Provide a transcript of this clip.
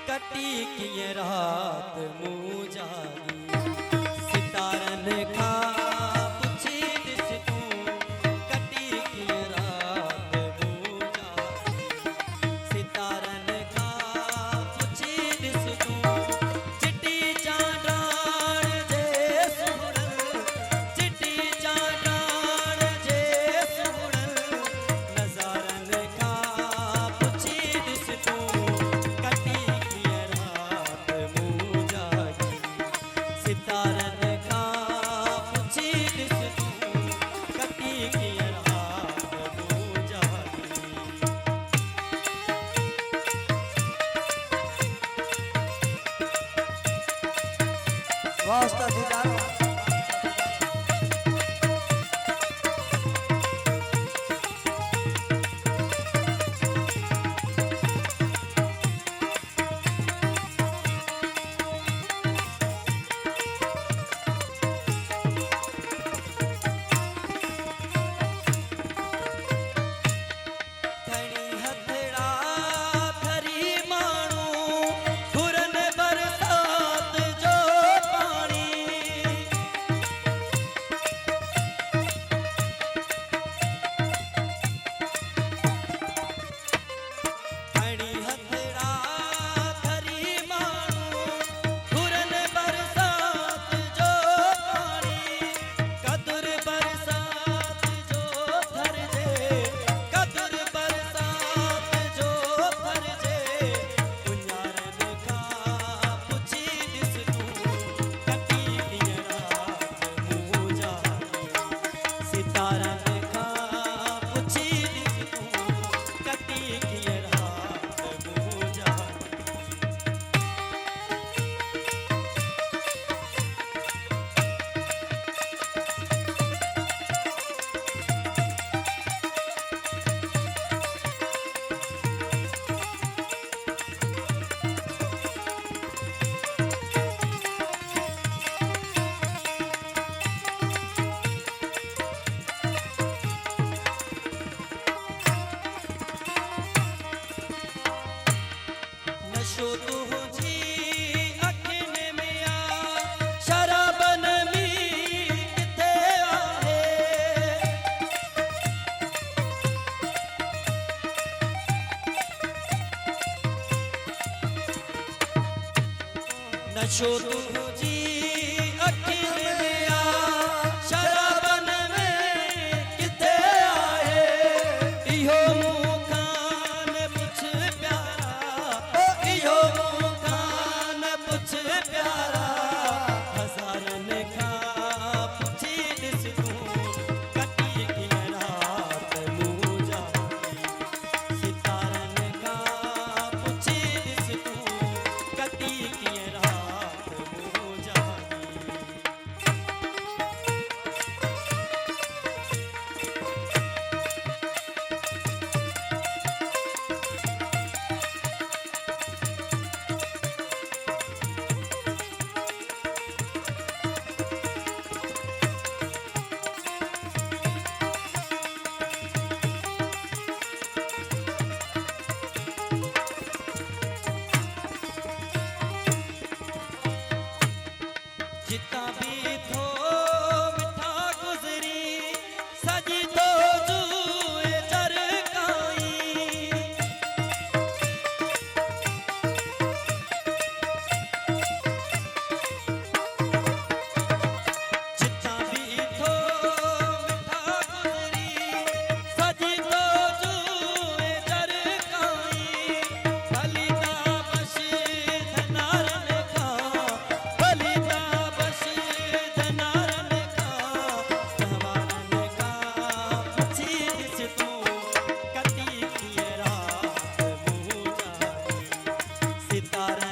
कटी कीअं रात मूं जागी सितारन खा पुछी ॾिस तूं कटी कीअं रात मूं जागी सितारन खा पुछी ॾिस तूं चिटी चांडाण जे सुहिणल चिटी चांडाण जे सुहिणल नज़ारन खा पुछी ॾिस तूं सितारन खा पुछी ॾिस तूं कटी कीअं रात मूं जागी वास्ता दीदार नशो तुझी अखियुनि में आ शराबन में किथे आहे नशो तुझी अखियुनि में आ शराबन में किथे आहे इहो मुखान पुछ प्यारा इहो मुखान पुछ प्यारा हज़ारन खां पुछी ॾिस तूं कटी कीअं रात मूं जागी सितारन खां पुछी ॾिस तूं कटी कीअं रात मूं जागी जिता भी थो मिठा गुज़री सजी तो जुए जरकाई जिता भी थो मिठा गुज़री सजी तो जुए जरकाई फलीदा बशीद नारन खा फलीदा बशीद नारन खा जवानन खा पुछी ॾिस तूं कटी कीअं रात मूं जागी सितारा